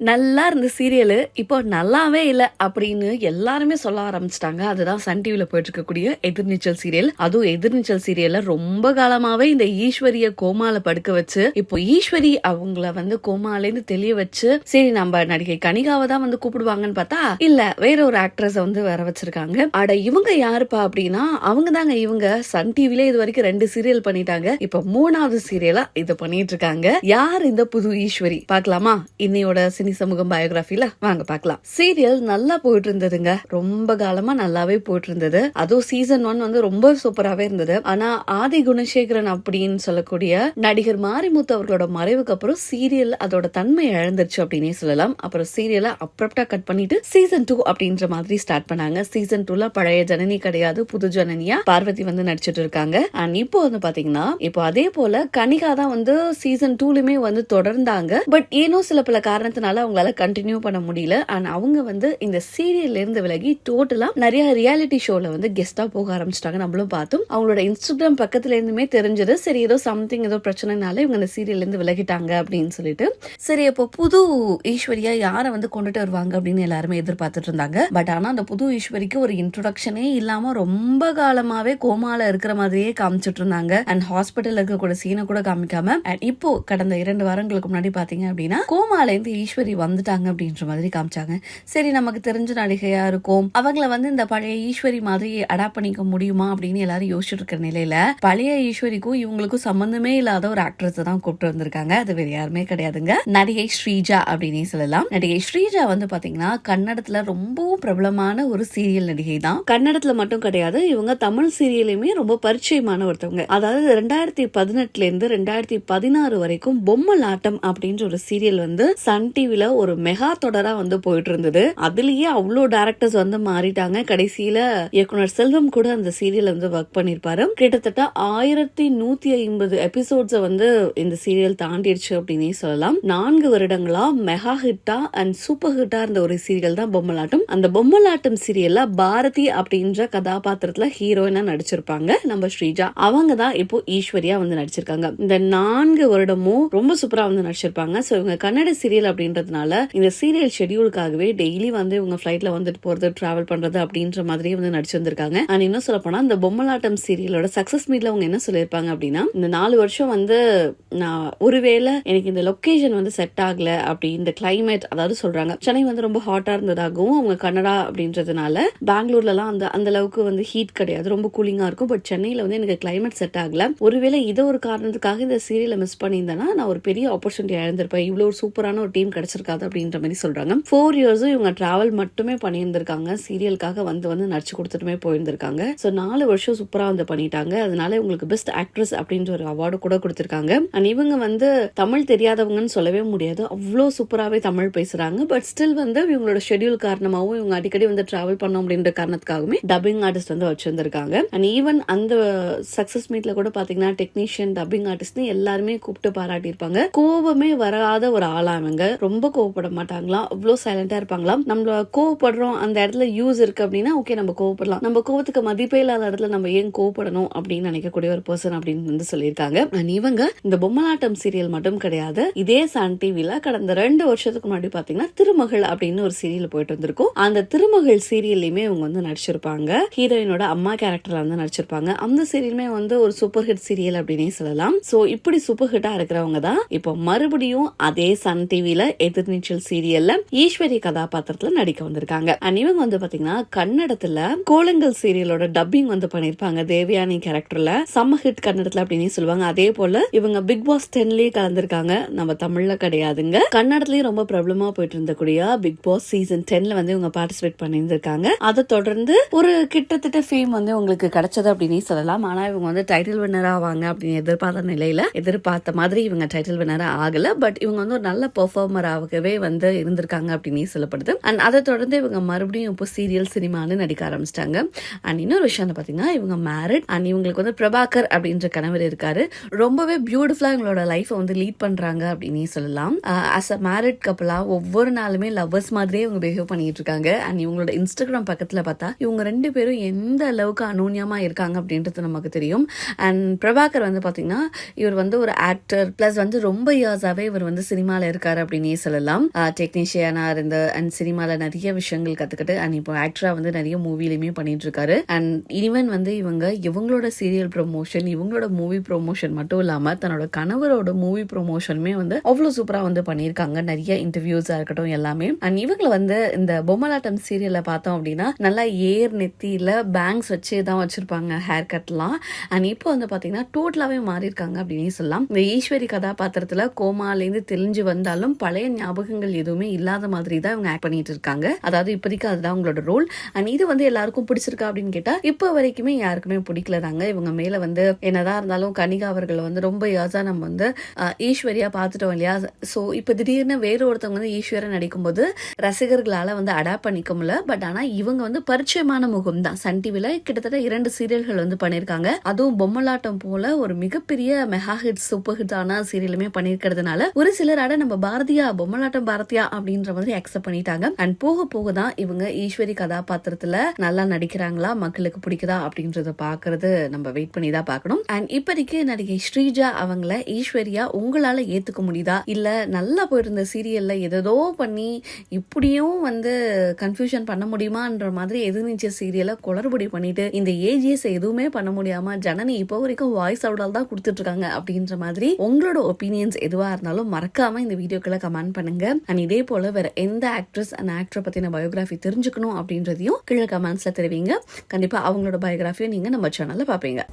நல்லா இருந்த சீரியலு இப்போ நல்லாவே இல்ல அப்படின்னு எல்லாருமே சொல்ல ஆரம்பிச்சிட்டாங்க. அதுதான் சன் டிவில போயிட்டு இருக்கக்கூடிய எதிர்நீச்சல் சீரியல். அதுவும் எதிர்நீச்சல் சீரியல்ல ரொம்ப காலமாவே இந்த ஈஸ்வரிய கோமால படுக்க வச்சு, இப்போ ஈஸ்வரி அவங்கள கோமாலேருந்து தெளிய வச்சு, சரி நம்ம நடிகை கனிகாவை தான் கூப்பிடுவாங்கன்னு பார்த்தா இல்ல வேற ஒரு ஆக்ட்ரஸ வர வச்சிருக்காங்க. அட இவங்க யாருப்பா அப்படின்னா அவங்க தாங்க இவங்க சன் டிவில இது வரைக்கும் 2 சீரியல் பண்ணிட்டாங்க. இப்போ 3வது சீரியலா இத பண்ணிட்டு இருக்காங்க. யார் இந்த புது ஈஸ்வரி பார்க்கலாமா? இன்னையோட சமூகம் பயோகிராஃபில வாங்க பார்க்கலாம். சீரியல் நல்லா போயிட்டு இருந்ததுங்க. ரொம்ப காலமா நல்லாவே போயிட்டு இருந்தது. அதுவும் சீசன் 1 ரொம்ப சூப்பராவே இருந்தது. ஆனா ஆதி குணசேகரன் அப்படின்னு சொல்லக்கூடிய நடிகர் மாரிமுத்து அவர்களோட மறைவுக்கு அப்புறம் சீரியல் அதோட தன்மை இழந்துருச்சு அப்படின்னே சொல்லலாம். அப்புறம் சீரியலை அப்ரப்டா கட் பண்ணிட்டு சீசன் 2 அப்படின்ற மாதிரி ஸ்டார்ட் பண்ணாங்க. சீசன் 2ல பழைய ஜனனி கிடையாது, புது ஜனனியா பார்வதி நடிச்சிட்டு இருக்காங்க. அண்ட் இப்போ பாத்தீங்கன்னா இப்போ அதே போல கனிகா தான் சீசன் 2லயுமே தொடர்ந்தாங்க. பட் ஏனோ சில பல காரணத்தினால அவங்களால கண்டினியூ பண்ண முடியல. அண்ட் அவங்க இந்த சீரியல்ல இருந்து விலகி டோட்டலா நிறைய ரியாலிட்டி ஷோல கெஸ்டா போக ஆரம்பிச்சிட்டாங்க. நம்மளும் பார்த்தோம். அவங்களோட இன்ஸ்டாகிராம் பக்கத்துல இருந்துமே தெரிஞ்சது. சரி ஏதோ சம்திங் ஏதோ பிரச்சனைனால இவங்க இந்த சீரியல்ல இருந்து விலகிட்டாங்க அப்படின்னு சொல்லிட்டு சரி அப்போ புது ஈஸ்வரியா யாரை கொண்டுட்டு வருவாங்க அப்படின்னு எல்லாருமே எதிர்பார்த்துட்டு இருந்தாங்க. பட் ஆனா அந்த புது ஈஸ்வரிக்கு ஒரு இன்ட்ரோடக்ஷனே இல்லாம ரொம்ப காலமாவே கோமால இருக்கிற மாதிரியே காமிச்சிட்டு இருந்தாங்க. அண்ட் ஹாஸ்பிட்டல் இருக்கக்கூடிய சீனை கூட காமிக்காம இப்போ கடந்த 2 வாரங்களுக்கு முன்னாடி பாத்தீங்க அப்படின்னா கோமால இருந்து ஈஸ்வரி வந்துட்டாங்க அப்படின்ற மாதிரி காமிச்சாங்க. சரி நமக்கு தெரிஞ்ச நடிகையா இருக்கும், அவங்கள இந்த பழைய ஈஸ்வரி மாதிரி அடாப்ட் பண்ணிக்க முடியுமா அப்படின்னு எல்லாரும் யோசிச்சுட்டு இருக்கிற நிலையில பழைய ஈஸ்வரிக்கும் இவங்களுக்கும் சம்பந்தமே இல்லாத ஒரு ஆக்ட்ரஸ் தான் கூப்பிட்டு வந்திருக்காங்க. அது வேற யாருமே கிடையாதுங்க, நடிகை ஸ்ரீஜா அப்படின்னே சொல்லலாம். நடிகை ஸ்ரீஜா பாத்தீங்கன்னா கன்னடத்துல ரொம்பவும் பிரபலமான ஒரு சீரியல் நடிகை தான். கன்னடத்துல மட்டும் கிடையாது, இவங்க தமிழ் சீரியலுமே ரொம்ப பரிச்சயமான ஒருத்தவங்க. அதாவது 2018ல இருந்து 2016 வரைக்கும் பொம்மலாட்டம் அப்படின்ற ஒரு சீரியல் சன் டிவில ஒரு மெகா தொடரா போயிட்டு இருந்தது. அதுலயே அவ்வளோ டைரக்டர்ஸ் மாறிட்டாங்க. கடைசியில இயக்குனர் செல்வம் கூட அந்த சீரியல் ஒர்க் பண்ணிருப்பாரு. கிட்டத்தட்ட 1150 எபிசோட்ஸ் இந்த சீரியல் தாண்டிடுச்சு அப்படின்னே சொல்லலாம். 4 வருடங்களா மெகா ஹிட்டா அண்ட் சூப்பர் ஹிட்டா இருந்த ஒரு சீரியல் தான் பொம்மலாட்டம். அந்த பொம்மலாட்டம் சீரியல்ல பாரதி அப்படின்ற கதாபாத்திரத்துல ஹீரோயினா நடிச்சிருப்பாங்க நம்ம ஸ்ரீஜா. அவங்க தான் இப்போ ஈஸ்வரியா நடிச்சிருக்காங்க. இந்த 4 வருடமும் ரொம்ப சூப்பரா நடிச்சிருப்பாங்க. சோ இவங்க கன்னட சீரியல் அப்படின்றதுனால இந்த சீரியல் ஷெட்யூலுக்காகவே டெய்லி இவங்க ஃபிளைட்ல போறது, டிராவல் பண்றது அப்படின்ற மாதிரி நடிச்சு வந்திருக்காங்க. அண்ட் இன்னும் சொல்ல போனா இந்த பொம்மலாட்டம் சீரியலோட சக்சஸ் மீட்ல அவங்க என்ன சொல்லிருப்பாங்க அப்படின்னா, இந்த 4 வருஷம் நான் ஒருவேளை எனக்கு இந்த லொகேஷன் செட் ஆகல அப்படி இந்த கிளைமேட், அதாவது சொல்றாங்க சென்னை ரொம்ப ஹாட்டா இருந்ததாகவும் அவங்க கன்னடா அப்படின்றதுனால பெங்களூர்ல எல்லாம் அந்த அளவுக்கு ஹீட் கிடையாது, ரொம்ப கூலிங்கா இருக்கும். பட் சென்னையில எனக்கு கிளைமேட் செட் ஆகல. ஒருவேளை இதை ஒரு காரணத்துக்காக இந்த சீரியலை மிஸ் பண்ணியிருந்தேன்னா நான் ஒரு பெரிய ஆப்பர்ச்சுனிட்டி இழந்திருப்பேன், இவ்வளவு ஒரு சூப்பரான ஒரு டீம் கிடைச்சிருக்காது அப்படின்ற மாதிரி சொல்றாங்க. 4 இயர்ஸும் இவங்க டிராவல் மட்டுமே பண்ணியிருந்திருக்காங்க, சீரியலுக்காக நடிச்சு கொடுத்துட்டுமே போயிருந்திருக்காங்க. சோ 4 வருஷம் சூப்பரா பண்ணிட்டாங்க. அதனால இவங்களுக்கு பெஸ்ட் ஆக்ட்ரஸ் அப்படின்ற ஒரு அவார்டு கூட கொடுத்திருக்காங்க. அண்ட் இவங்க தமிழ் தெரியாதவங்கன்னு சொல்லவே முடியாது, அவ்வளோ சூப்பராகவே தமிழ் பேசுறாங்க. பட் ஸ்டில் இவங்களோட ஷெட்யூல் காரணமாகவும் இவங்க அடிக்கடி டிராவல் பண்ணோம் அப்படின்ற காரணத்துக்காகவே டப்பிங் ஆர்டிஸ்ட் வச்சிருந்திருக்காங்க. அண்ட் ஈவன் அந்த சக்சஸ் மீட்ல கூட பாத்தீங்கன்னா டெக்னீஷியன், டப்பிங் ஆர்டிஸ்ட் எல்லாருமே கூப்பிட்டு பாராட்டியிருப்பாங்க. கோபமே வராத ஒரு ஆளாமங்க, ரொம்ப கோவப்பட மாட்டாங்களாம், அவ்வளவு சைலண்டா இருப்பாங்களாம். நம்ம கோவப்படுறோம் அந்த இடத்துல யூஸ் இருக்கு அப்படின்னா ஓகே நம்ம கோவப்படலாம், நம்ம கோவத்துக்கு மதிப்பே இல்லாத இடத்துல நம்ம ஏன் கோவப்படணும் அப்படின்னு நினைக்கக்கூடிய ஒரு பர்சன் அப்படின்னு சொல்லியிருக்காங்க. இவங்க இந்த பொம்மலாட்டம் சீரியல் மட்டும் கிடையாது, இதே சன் டிவில கடந்த 2 வருஷத்துக்கு முன்னாடி பாத்தீங்கன்னா திருமகள் அப்படின்னு ஒரு சீரியல் போயிட்டு இருந்திருக்கும். அந்த திருமகள் சீரியல்லையுமே இவங்க நடிச்சிருப்பாங்க, ஹீரோயினோட அம்மா கேரக்டர்ல நடிச்சிருப்பாங்க. அந்த சீரியலுமே ஒரு சூப்பர் ஹிட் சீரியல் அப்படின்னே சொல்லலாம். சோ இப்படி சூப்பர் ஹிட்டா இருக்கிறவங்க தான் இப்போ மறுபடியும் அதே சன் டிவில எதிர்நீச்சல் சீரியல்ல ஈஸ்வரி கதாபாத்திரத்துல நடிக்க வந்திருக்காங்க. அண்ட் இவங்க பாத்தீங்கன்னா கன்னடத்துல கோலங்கள் சீரியலோட டப்பிங் பண்ணிருப்பாங்க, தேவயானி கேரக்டர்ல செம்ம ஹிட் கன்னடத்துல அப்படின்னு சொல்லுவாங்க. அதே போல இவங்க பிக் பாஸ் 10லயே கலந்திருக்காங்க, நம்ம தமிழ்ல கிடையாதுங்க. கன்னடத்துலயும் ரொம்ப பிரபலமா போயிட்டு இருந்தக்கூடிய பிக் பாஸ் சீசன் 10ல இவங்க பார்ட்டிசிபேட் பண்ணியிருந்திருக்காங்க. அதை தொடர்ந்து ஒரு கிட்டத்தட்ட ஃபேம் உங்களுக்கு கிடைச்சது அப்படின்னு சொல்லலாம். ஆனா இவங்க டைட்டில் வின்னர் ஆவாங்க அப்படின்னு எதிர்பார்த்த நிலையில எதிர்பார்த்த மாதிரி இவங்க டைட்டில் வின்னர் ஆகல. பட் இவங்க ஒரு நல்ல பெர்ஃபார்மராகவே இருந்திருக்காங்க அப்படின்னு சொல்லப்படுது. அண்ட் அதை தொடர்ந்து இவங்க மறுபடியும் இப்போ சீரியல் சினிமான்னு நடிக்க ஆரம்பிச்சிட்டாங்க. அண்ட் இன்னொரு விஷயம் பாத்தீங்கன்னா இவங்க மேரிட். அண்ட் இவங்களுக்கு பிரபாகர் அப்படின்ற கணவர் இருக்காரு. ரொம்பவே பியூட்டிஃபுல்லா இவங்களோட லைஃப் லீட் பண்றாங்க அப்படின்னு சொல்லலாம். ஆஸ் அ மேரிட் கப்பலா ஒவ்வொரு நாளுமே லவ்வர்ஸ் மாதிரியே இவங்க பிஹேவ் பண்ணிட்டு இருக்காங்க. அண்ட் இவங்களோட இன்ஸ்டாகிராம் பக்கத்துல பார்த்தா இவங்க 2 பேரும் எந்த அளவுக்கு அனோன்யமா இருக்காங்க அப்படின்றது நமக்கு தெரியும். அண்ட் பிரபாகர் பாத்தீங்கன்னா இவர் ஒரு ஆக்டர் பிளஸ் ரொம்ப இயர்ஸாவே இவர் சினிமால இருக்காரு அப்படின்னு சொல்லலாம். டெக்னீஷியனா இருந்து அண்ட் சினிமால நிறைய விஷயங்கள் கத்துக்கிட்டு அண்ட் இப்போ ஆக்டரா வந்து நிறைய மூவிலுமே பண்ணிட்டு இருக்காரு. அண்ட் ஈவன் வந்து இவங்களோட சீரியல் ப்ரொமோஷன், இவங்களோட மூவி ப்ரொமோஷன் மட்டும் இல்லாம தன்னோட கணவரோட மூவி ப்ரொமோஷனுமே வந்து அவ்வளவு சூப்பரா வந்து பண்ணியிருக்காங்க. நிறைய இன்டர்வியூஸா இருக்கட்டும் எல்லாமே. அண்ட் இவங்களை வந்து இந்த பொம்மலாட்டம் சீரியல்ல பார்த்தோம் அப்படின்னா நல்லா ஏர் நெத்தியில பேங்க்ஸ் வச்சு தான் வச்சிருப்பாங்க ஹேர் கட்லாம். அண்ட் இப்போ வந்து பாத்தீங்கன்னா டோட்டலாவே மாறி இருக்காங்க அப்படின்னு சொல்லலாம். இந்த ஈஸ்வரி கதாபாத்திரத்துல கோமாலேருந்து தெளிஞ்சு வந்தாலும் பழைய ஞாபகங்கள் எதுவுமே இல்லாத மாதிரி தான் இவங்க ஆக்ட் பண்ணிட்டு இருக்காங்க. அதாவது இப்போதைக்கு அதுதான் உங்களோட ரோல். அண்ட் இது வந்து எல்லாருக்கும் பிடிச்சிருக்கா அப்படின்னு கேட்டா இப்போ வரைக்குமே யாருக்குமே பிடிக்கல தாங்க. இவங்க மேல வந்து என்னதான் இருந்தாலும் கனிகா அவர்கள் வந்து ரொம்ப இயர்ஸா நம்ம வந்து ஈஸ்வரியா பார்த்துட்டோம் இல்லையா. ஸோ இப்போ திடீர்னு வேற ஒருத்தவங்க வந்து ஈஸ்வரன் நடிக்கும்போது ரசிகர்களால வந்து அடாப்ட் பண்ணிக்க முடியல. பட் ஆனா இவங்க வந்து பரிச்சயமான முகம் தான். சன் டிவில கிட்டத்தட்ட 2 சீரியல்கள் வந்து பண்ணிருக்காங்க. அதுவும் பொம்மலாட்டம் போல ஒரு மிகப்பெரிய மெகா ஹிட் சூப்பர் ஹிட் ஆன சீரியலுமே பண்ணிருக்கிறதுனால ஒரு சிலர் நம்ம பாரதியா பொம்மலாட்டம் பாரதியா அப்படின்ற மாதிரி அக்செப்ட் பண்ணிட்டாங்க. அண்ட் போக போக தான் இவங்க ஈஸ்வரி கதாபாத்திரத்துல நல்லா நடிக்கிறாங்களா, மக்களுக்கு பிடிக்குதா அப்படின்றத பாக்குறது நம்ம வெயிட் பண்ணி தான் பார்க்கணும். அண்ட் இப்போதைக்கு நடிகை ஸ்ரீஜா அவங்கள ஈஸ்வரியா உங்களால ஏத்துக்க முடியுதா, இல்ல நல்லா போயிருந்த சீரியல்ல ஏதோ பண்ணி இப்படியும் வந்து கன்ஃபியூஷன் பண்ண முடியுமான்ற மாதிரி எதிர்நீச்சல் சீரியலை குளறுபடி பண்ணிட்டு இந்த ஏஜிஎஸ் எதுவுமே பண்ண முடியாம ஜனனி இப்போ வரைக்கும் வாய்ஸ் அவுடால் தான் கொடுத்துட்டு இருக்காங்க அப்படின்ற மாதிரி உங்களோட ஒப்பீனியன்ஸ் எதுவா இருந்தாலும் மறக்காம இந்த வீடியோக்களை கமெண்ட் பண்ணுங்க. அண்ட் இதே போல வேற எந்த ஆக்ட்ரஸ் அண்ட் ஆக்டரை பத்தின பயோகிராஃபி தெரிஞ்சுக்கணும் அப்படின்றதையும் கீழே கமெண்ட்ஸ்ல தெரிவிங்க. கண்டிப்பா அவங்களோட பயோகிராஃபியை நீங்க நம்ம சேனல்ல பாப்பீங்க.